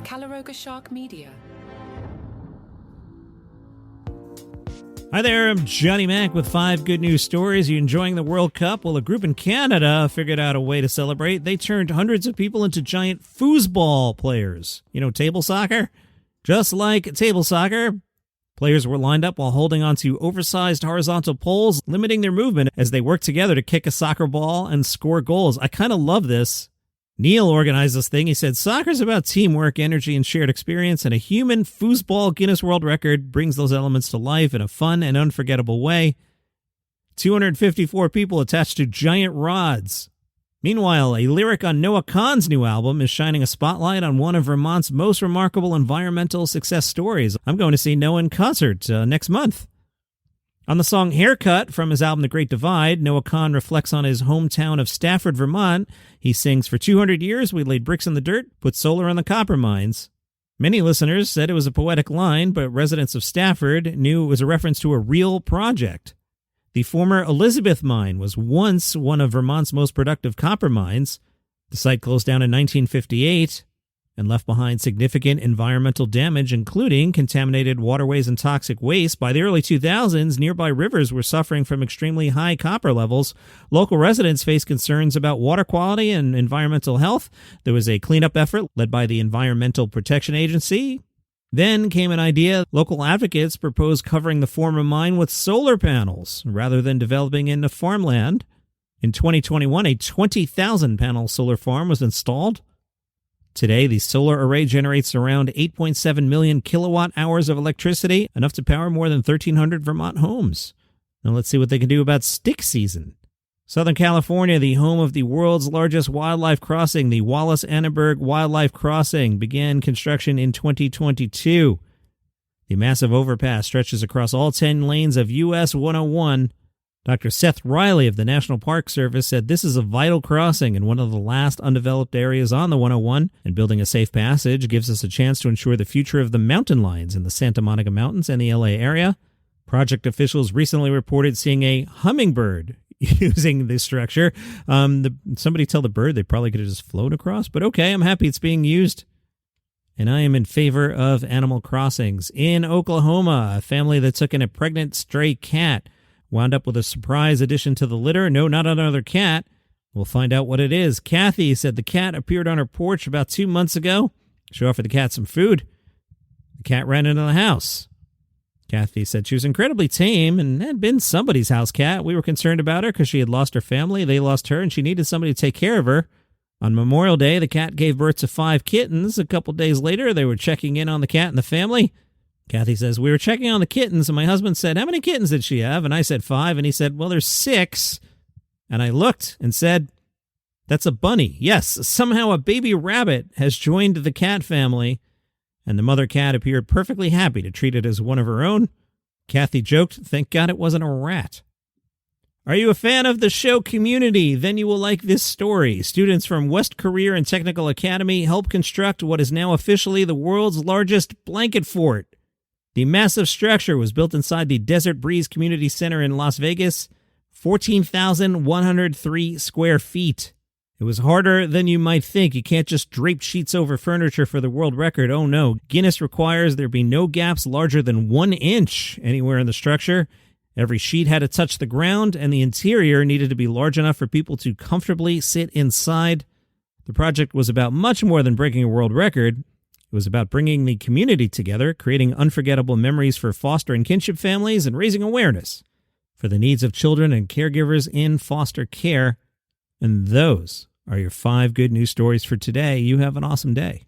Calaroga Shark Media. Hi there, I'm Johnny Mac with 5 good news stories. You enjoying the World Cup? Well, a group in Canada figured out a way to celebrate. They turned hundreds of people into giant foosball players. You know, table soccer? Just like table soccer, players were lined up while holding onto oversized horizontal poles, limiting their movement as they worked together to kick a soccer ball and score goals. I kind of love this. Neil organized this thing. He said, soccer's about teamwork, energy, and shared experience, and a human foosball Guinness World Record brings those elements to life in a fun and unforgettable way. 254 people attached to giant rods. Meanwhile, a lyric on Noah Kahan's new album is shining a spotlight on one of Vermont's most remarkable environmental success stories. I'm going to see Noah in concert next month. On the song Haircut from his album The Great Divide, Noah Kahan reflects on his hometown of Strafford, Vermont. He sings, "For 200 years we laid bricks in the dirt, put solar on the copper mines." Many listeners said it was a poetic line, but residents of Strafford knew it was a reference to a real project. The former Elizabeth mine was once one of Vermont's most productive copper mines. The site closed down in 1958 and left behind significant environmental damage, including contaminated waterways and toxic waste. By the early 2000s, nearby rivers were suffering from extremely high copper levels. Local residents faced concerns about water quality and environmental health. There was a cleanup effort led by the Environmental Protection Agency. Then came an idea. Local advocates proposed covering the former mine with solar panels rather than developing into farmland. In 2021, a 20,000-panel solar farm was installed. Today, the solar array generates around 8.7 million kilowatt hours of electricity, enough to power more than 1,300 Vermont homes. Now let's see what they can do about stick season. Southern California, the home of the world's largest wildlife crossing, the Wallace Annenberg Wildlife Crossing, began construction in 2022. The massive overpass stretches across all 10 lanes of US 101. Dr. Seth Riley of the National Park Service said this is a vital crossing in one of the last undeveloped areas on the 101, and building a safe passage gives us a chance to ensure the future of the mountain lions in the Santa Monica Mountains and the LA area. Project officials recently reported seeing a hummingbird using this structure. Somebody tell the bird they probably could have just flown across, but okay, I'm happy it's being used. And I am in favor of animal crossings. In Oklahoma, a family that took in a pregnant stray cat wound up with a surprise addition to the litter. No, not another cat. We'll find out what it is. Kathy said the cat appeared on her porch about 2 months ago. She offered the cat some food. The cat ran into the house. Kathy said she was incredibly tame and had been somebody's house cat. We were concerned about her because she had lost her family. They lost her, and she needed somebody to take care of her. On Memorial Day, the cat gave birth to 5 kittens. A couple days later, they were checking in on the cat and the family. Kathy says, we were checking on the kittens, and my husband said, how many kittens did she have? And I said 5, and he said, well, there's 6. And I looked and said, that's a bunny. Yes, somehow a baby rabbit has joined the cat family, and the mother cat appeared perfectly happy to treat it as one of her own. Kathy joked, thank God it wasn't a rat. Are you a fan of the show Community? Then you will like this story. Students from West Career and Technical Academy helped construct what is now officially the world's largest blanket fort. The massive structure was built inside the Desert Breeze Community Center in Las Vegas, 14,103 square feet. It was harder than you might think. You can't just drape sheets over furniture for the world record. Oh no, Guinness requires there be no gaps larger than 1 inch anywhere in the structure. Every sheet had to touch the ground, and the interior needed to be large enough for people to comfortably sit inside. The project was about much more than breaking a world record. It was about bringing the community together, creating unforgettable memories for foster and kinship families, and raising awareness for the needs of children and caregivers in foster care. And those are your 5 good news stories for today. You have an awesome day.